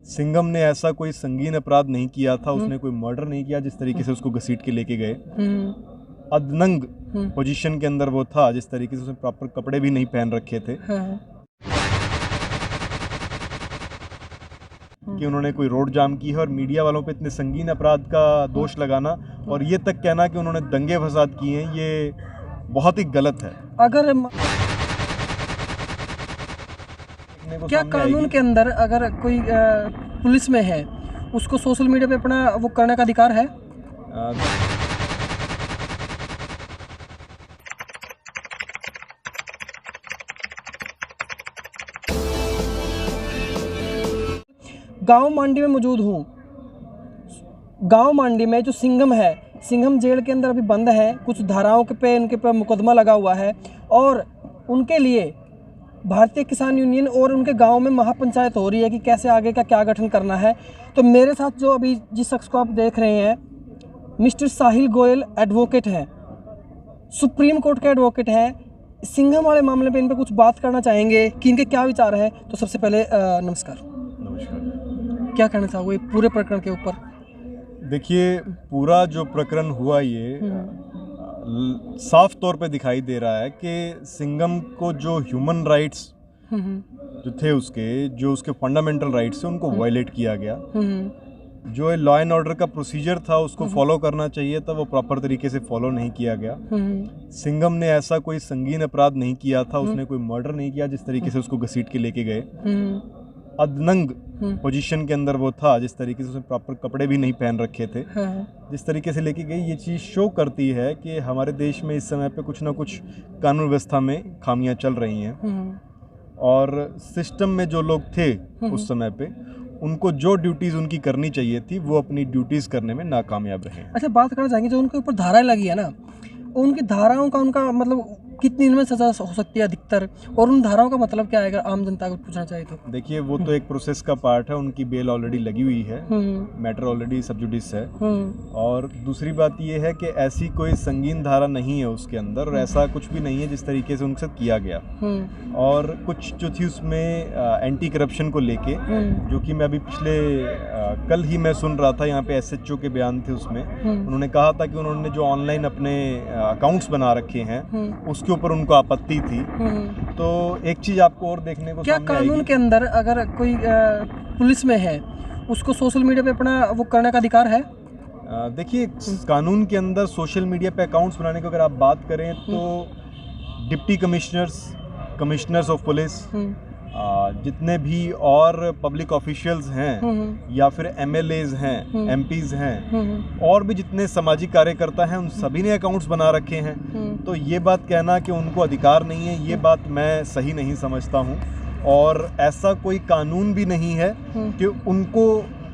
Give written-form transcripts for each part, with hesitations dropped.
सिंघम ने ऐसा कोई संगीन अपराध नहीं किया था, उसने कोई मर्डर नहीं किया जिस तरीके से उसको घसीट के लेके गए। अदनंग पोजीशन के अंदर वो था, जिस तरीके से उसने प्रॉपर कपड़े भी नहीं पहन रखे थे। कि उन्होंने कोई रोड जाम की है और मीडिया वालों पे इतने संगीन अपराध का दोष लगाना और ये तक कहना कि उन्होंने दंगे फसाद किए हैं, ये बहुत ही गलत है। अगर क्या कानून के अंदर अगर कोई पुलिस में है, उसको सोशल मीडिया पे अपना वो करने का अधिकार है? गांव मांडी में मौजूद हूँ। गांव मांडी में जो सिंघम है, सिंघम जेल के अंदर अभी बंद है। कुछ धाराओं के पे उनके पे मुकदमा लगा हुआ है और उनके लिए भारतीय किसान यूनियन और उनके गांव में महापंचायत हो रही है कि कैसे आगे का क्या गठन करना है। तो मेरे साथ जो अभी जिस शख्स को आप देख रहे हैं, मिस्टर साहिल गोयल एडवोकेट हैं, सुप्रीम कोर्ट के एडवोकेट हैं। सिंघम वाले मामले पे इन पर कुछ बात करना चाहेंगे कि इनके क्या विचार हैं। तो सबसे पहले नमस्कार। क्या कहना चाहोगे पूरे प्रकरण के ऊपर? देखिए, पूरा जो प्रकरण हुआ ये साफ तौर पे दिखाई दे रहा है कि सिंघम को जो ह्यूमन राइट्स जो थे उसके फंडामेंटल राइट्स थे उनको वायलेट किया गया। जो लॉ एंड ऑर्डर का प्रोसीजर था उसको फॉलो करना चाहिए था, वो प्रॉपर तरीके से फॉलो नहीं किया गया। सिंघम ने ऐसा कोई संगीन अपराध नहीं किया था, उसने कोई मर्डर नहीं किया जिस तरीके से उसको घसीट के लेके गए। अदनंग पोजीशन के अंदर वो था, जिस तरीके से उसने प्रॉपर कपड़े भी नहीं पहन रखे थे। जिस तरीके से लेके गई, ये चीज़ शो करती है कि हमारे देश में इस समय पे कुछ ना कुछ कानून व्यवस्था में खामियां चल रही हैं और सिस्टम में जो लोग थे उस समय पे उनको जो ड्यूटीज़ उनकी करनी चाहिए थी वो अपनी ड्यूटीज़ करने में नाकामयाब रहे। अच्छा, बात करना चाहेंगे जो उनके ऊपर धाराएं लगी है ना, उनकी धाराओं का उनका मतलब कितनी इनमें सजा हो सकती है अधिकतर, और उन धाराओं का मतलब क्या है अगर आम जनता को पूछना चाहिए तो? देखिए, वो तो एक प्रोसेस का पार्ट है, उनकी बेल ऑलरेडी लगी हुई है, मैटर ऑलरेडी सब जुडिस है। और दूसरी बात ये है कि ऐसी कोई संगीन धारा नहीं है उसके अंदर और ऐसा कुछ भी नहीं है जिस तरीके से उनके साथ किया गया। और कुछ जो थी उसमें एंटी करप्शन को लेके, जो कि मैं अभी पिछले कल ही मैं सुन रहा था, यहाँ पे SHO के बयान थे, उसमें उन्होंने कहा था कि उन्होंने जो ऑनलाइन अपने अकाउंट्स बना रखे हैं उसके ऊपर उनको आपत्ति थी। तो एक चीज आपको और देखने को क्या कानून के अंदर अगर कोई पुलिस में है, उसको सोशल मीडिया पे अपना वो करने का अधिकार है? देखिए, कानून के अंदर सोशल मीडिया पे अकाउंट्स बनाने की अगर आप बात करें तो डिप्टी कमिश्नर्स ऑफ पुलिस, जितने भी और पब्लिक ऑफिशियल्स हैं या फिर MLAs हैं, MPs हैं और भी जितने सामाजिक कार्यकर्ता हैं, उन सभी ने अकाउंट्स बना रखे हैं। तो ये बात कहना कि उनको अधिकार नहीं है, ये बात मैं सही नहीं समझता हूँ। और ऐसा कोई कानून भी नहीं है कि उनको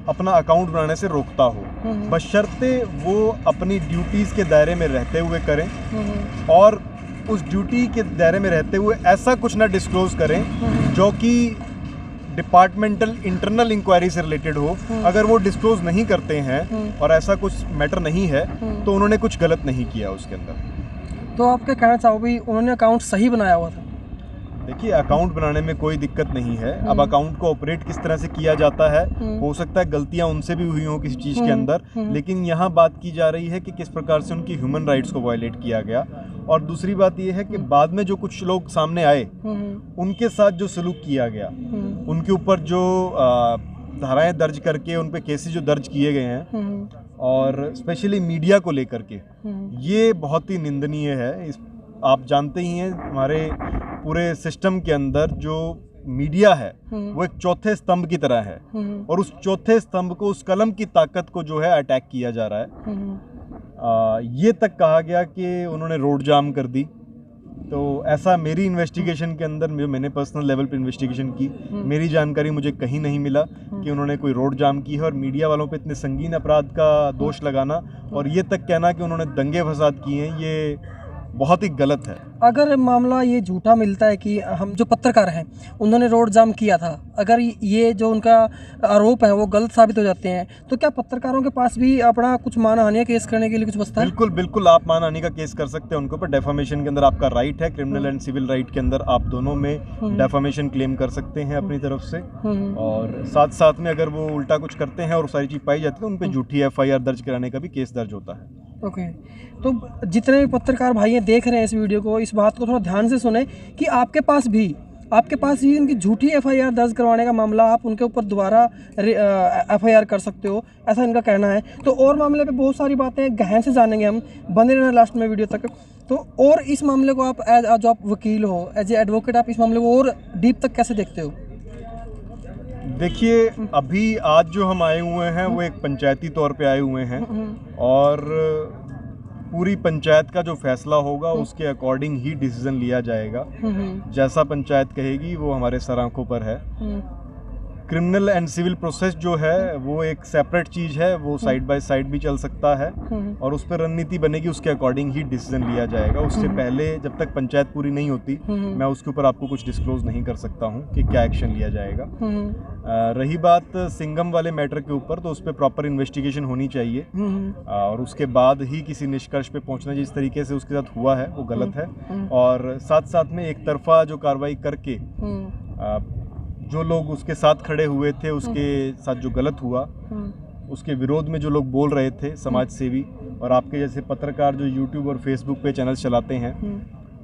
अपना अकाउंट बनाने से रोकता हो, बशर्ते वो अपनी ड्यूटीज़ के दायरे में रहते हुए करें और उस ड्यूटी के दायरे में रहते हुए ऐसा कुछ ना डिस्क्लोज करें जो कि डिपार्टमेंटल इंटरनल इंक्वायरी से रिलेटेड हो। अगर वो डिस्क्लोज नहीं करते हैं और ऐसा कुछ मैटर नहीं है तो उन्होंने कुछ गलत नहीं किया उसके अंदर। तो आप क्या कहना चाहोगे, उन्होंने अकाउंट सही बनाया हुआ था? देखिए, अकाउंट बनाने में कोई दिक्कत नहीं है। अब अकाउंट को ऑपरेट किस तरह से किया जाता है, हो सकता है गलतियां उनसे भी हुई हों किसी चीज़ के अंदर, लेकिन यहाँ बात की जा रही है कि किस प्रकार से उनकी ह्यूमन राइट्स को वायलेट किया गया। और दूसरी बात यह है कि बाद में जो कुछ लोग सामने आए उनके साथ जो सलूक किया गया, उनके ऊपर जो धाराएं दर्ज करके उन पे केसेस जो दर्ज किए गए हैं और स्पेशली मीडिया को लेकर के, ये बहुत ही निंदनीय है। आप जानते ही हैं, हमारे पूरे सिस्टम के अंदर जो मीडिया है वो एक चौथे स्तंभ की तरह है और उस चौथे स्तंभ को, उस कलम की ताकत को जो है अटैक किया जा रहा है। ये तक कहा गया कि उन्होंने रोड जाम कर दी। तो ऐसा मेरी इन्वेस्टिगेशन के अंदर, मैंने पर्सनल लेवल पे इन्वेस्टिगेशन की, मेरी जानकारी मुझे कहीं नहीं मिला कि उन्होंने कोई रोड जाम की है। और मीडिया वालों पे इतने संगीन अपराध का दोष लगाना और ये तक कहना कि उन्होंने दंगे फसाद किए हैं, ये बहुत ही गलत है। अगर मामला ये झूठा मिलता है कि हम जो पत्रकार हैं उन्होंने रोड जाम किया था, अगर ये जो उनका आरोप है वो गलत साबित हो जाते हैं, तो क्या पत्रकारों के पास भी अपना कुछ मानहानि केस करने के लिए कुछ बचता है? बिल्कुल बिल्कुल, आप मानहानि का केस कर सकते हैं उनके ऊपर। डेफामेशन के अंदर आपका राइट है, क्रिमिनल एंड सिविल राइट के अंदर आप दोनों में डेफामेशन क्लेम कर सकते हैं अपनी तरफ से। और साथ साथ में अगर वो उल्टा कुछ करते हैं और सारी चीज़ पाई जाती है तो उन पर झूठी FIR दर्ज कराने का भी केस दर्ज होता है। ओके, तो जितने भी पत्रकार भाई देख रहे हैं इस वीडियो को, इस बात को थोड़ा ध्यान से सुने कि आपके पास भी उनकी झूठी FIR दर्ज करवाने का मामला आप उनके ऊपर दोबारा FIR कर सकते हो, ऐसा इनका कहना है। तो और मामले पे बहुत सारी बातें गहन से जानेंगे हम, बने रहना लास्ट में वीडियो तक। तो और इस मामले को आप एज आप वकील हो, एज ए एडवोकेट, आप इस मामले को और डीप तक कैसे देखते हो? देखिए, अभी आज जो हम आए हुए हैं वो एक पंचायती तौर पे आए हुए हैं और पूरी पंचायत का जो फैसला होगा उसके अकॉर्डिंग ही डिसीजन लिया जाएगा। जैसा पंचायत कहेगी वो हमारे सर आंखों पर है। क्रिमिनल एंड सिविल प्रोसेस जो है वो एक सेपरेट चीज़ है, वो साइड बाय साइड भी चल सकता है और उस पर रणनीति बनेगी, उसके अकॉर्डिंग ही डिसीजन लिया जाएगा। उससे पहले जब तक पंचायत पूरी नहीं होती मैं उसके ऊपर आपको कुछ डिस्क्लोज नहीं कर सकता हूँ कि क्या एक्शन लिया जाएगा। रही बात सिंघम वाले मैटर के ऊपर, तो उस पर प्रॉपर इन्वेस्टिगेशन होनी चाहिए और उसके बाद ही किसी निष्कर्ष पे पहुंचना। जिस तरीके से उसके साथ हुआ है वो गलत है और साथ साथ में एक तरफा जो कार्रवाई करके जो लोग उसके साथ खड़े हुए थे उसके साथ जो गलत हुआ उसके विरोध में जो लोग बोल रहे थे, समाज सेवी और आपके जैसे पत्रकार जो YouTube और Facebook पे चैनल चलाते हैं,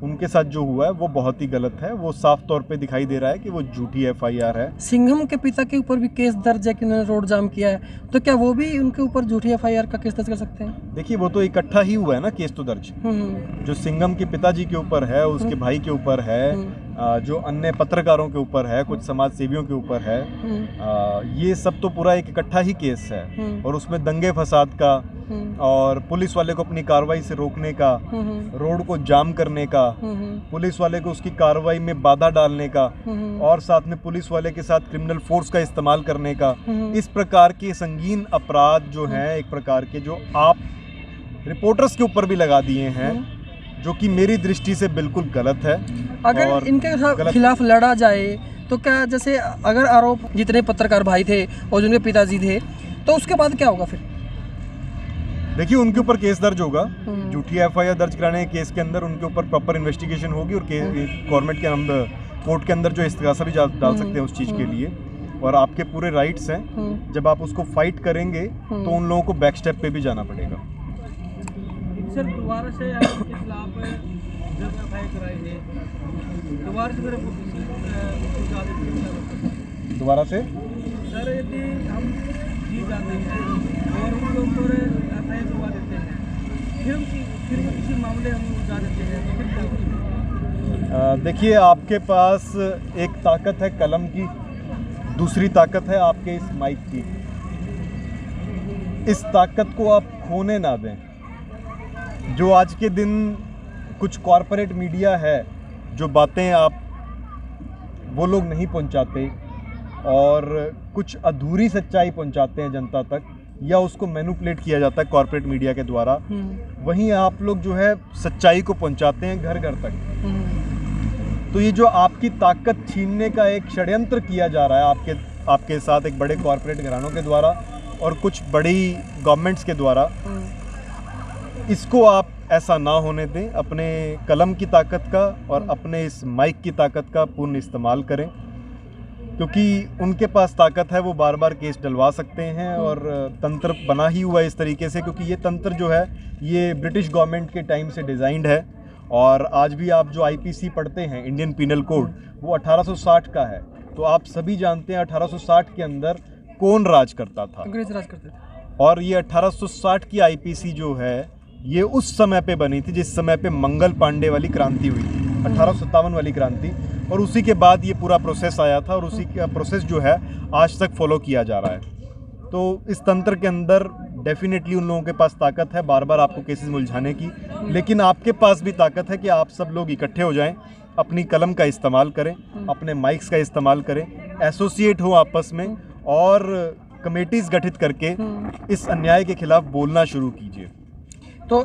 उनके साथ जो हुआ है वो बहुत ही गलत है। वो साफ तौर पे दिखाई दे रहा है कि वो झूठी FIR है। सिंघम के पिता के ऊपर भी केस दर्ज है कि उन्होंने रोड जाम किया है, तो क्या वो भी उनके ऊपर झूठी FIR का केस दर्ज कर सकते हैं? देखिए, वो तो इकट्ठा ही हुआ है ना केस तो दर्ज। जो सिंघम के पिताजी के ऊपर है, उसके भाई के ऊपर है, जो अन्य पत्रकारों के ऊपर है, कुछ समाज सेवियों के ऊपर है, ये सब तो पूरा एक इकट्ठा ही केस है और उसमें दंगे फसाद का और पुलिस वाले को अपनी कार्रवाई से रोकने का, रोड को जाम करने का, पुलिस वाले को उसकी कार्रवाई में बाधा डालने का और साथ में पुलिस वाले के साथ क्रिमिनल फोर्स का इस्तेमाल करने का, इस प्रकार के संगीन अपराध जो हैं एक प्रकार के जो आप रिपोर्टर्स के ऊपर भी लगा दिए हैं, जो कि मेरी दृष्टि से बिल्कुल गलत है। अगर इनके खिलाफ लड़ा जाए तो क्या, जैसे अगर आरोप जितने पत्रकार भाई थे और जिनके पिताजी थे, तो उसके बाद क्या होगा फिर? देखिए, उनके ऊपर केस दर्ज होगा, झूठी FIR दर्ज कराने के केस के अंदर उनके ऊपर प्रॉपर इन्वेस्टिगेशन होगी और गवर्नमेंट के अंदर कोर्ट के अंदर जो इस्तिगासा भी डाल सकते हैं उस चीज़ के लिए और आपके पूरे राइट्स हैं। जब आप उसको फाइट करेंगे तो उन लोगों को बैक स्टेप पे भी जाना पड़ेगा। सर, दोबारा से आपके खिलाफ जब FIR कराई है, दोबारा से सर यदि हम जीत जाते हैं और उनके ऊपर FIR करवा देते हैं, फिर वो किसी मामले हम उठा देते हैं, तो फिर क्या होगा? देखिए, आपके पास एक ताकत है कलम की, दूसरी ताकत है आपके इस माइक की। इस ताकत को आप खोने ना दें। जो आज के दिन कुछ कॉरपोरेट मीडिया है, जो बातें आप वो लोग नहीं पहुंचाते और कुछ अधूरी सच्चाई पहुंचाते हैं जनता तक, या उसको मैनिपुलेट किया जाता है कॉरपोरेट मीडिया के द्वारा, वहीं आप लोग जो है सच्चाई को पहुंचाते हैं घर घर तक। तो ये जो आपकी ताकत छीनने का एक षड्यंत्र किया जा रहा है आपके साथ एक बड़े कॉरपोरेट घरानों के द्वारा और कुछ बड़ी गवर्नमेंट्स के द्वारा, इसको आप ऐसा ना होने दें। अपने कलम की ताकत का और अपने इस माइक की ताकत का पूर्ण इस्तेमाल करें, क्योंकि उनके पास ताकत है, वो बार बार केस डलवा सकते हैं और तंत्र बना ही हुआ है इस तरीके से, क्योंकि ये तंत्र जो है ये ब्रिटिश गवर्नमेंट के टाइम से डिज़ाइंड है। और आज भी आप जो IPC पढ़ते हैं, इंडियन पीनल कोड, वो 1860 का है। तो आप सभी जानते हैं 1860 के अंदर कौन राज करता था? अंग्रेज राज करते थे। और ये 1860 की IPC जो है ये उस समय पे बनी थी जिस समय पे मंगल पांडे वाली क्रांति हुई थी, 1857 वाली क्रांति, और उसी के बाद ये पूरा प्रोसेस आया था और उसी का प्रोसेस जो है आज तक फॉलो किया जा रहा है। तो इस तंत्र के अंदर डेफिनेटली उन लोगों के पास ताकत है बार बार आपको केसेस उलझाने की, लेकिन आपके पास भी ताकत है कि आप सब लोग इकट्ठे हो जाएं, अपनी कलम का इस्तेमाल करें, अपने माइक्स का इस्तेमाल करें, एसोसिएट हो आपस में और कमेटीज़ गठित करके इस अन्याय के खिलाफ बोलना शुरू कीजिए। तो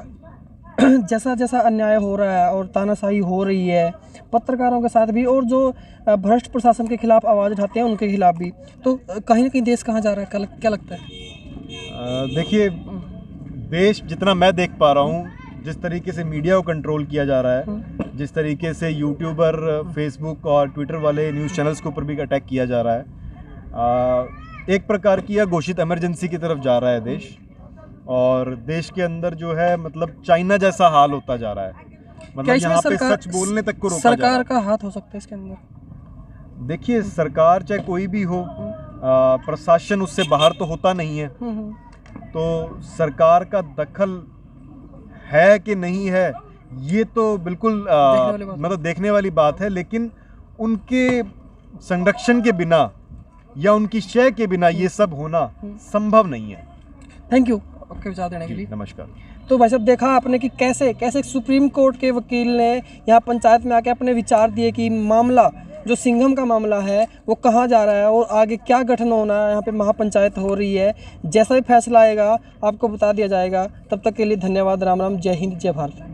जैसा जैसा अन्याय हो रहा है और तानाशाही हो रही है पत्रकारों के साथ भी, और जो भ्रष्ट प्रशासन के खिलाफ आवाज़ उठाते हैं उनके खिलाफ भी, तो कहीं ना कहीं देश कहाँ जा रहा है, क्या लगता है? देखिए, देश जितना मैं देख पा रहा हूँ, जिस तरीके से मीडिया को कंट्रोल किया जा रहा है, जिस तरीके से यूट्यूबर, फेसबुक और ट्विटर वाले न्यूज़ चैनल्स के ऊपर भी अटैक किया जा रहा है, एक प्रकार की यह घोषित इमरजेंसी की तरफ जा रहा है देश। और देश के अंदर जो है मतलब चाइना जैसा हाल होता जा रहा है, मतलब यहाँ पे सच बोलने तक को रोका जा रहा है। सरकार का हाथ हो सकता है इसके अंदर? देखिए, सरकार चाहे कोई भी हो, प्रशासन उससे बाहर तो होता नहीं है, तो सरकार का दखल है कि नहीं है ये तो बिल्कुल मतलब देखने वाली बात है, लेकिन उनके संरक्षण के बिना या उनकी शय के बिना ये सब होना संभव नहीं है। थैंक यू आपके विचार देने के लिए। नमस्कार। तो भाई साहब, देखा आपने कि कैसे कैसे सुप्रीम कोर्ट के वकील ने यहाँ पंचायत में आके अपने विचार दिए कि मामला जो सिंघम का मामला है वो कहाँ जा रहा है और आगे क्या गठन होना है। यहाँ पे महापंचायत हो रही है, जैसा भी फैसला आएगा आपको बता दिया जाएगा। तब तक के लिए धन्यवाद। राम राम, जय हिंद, जय भारत।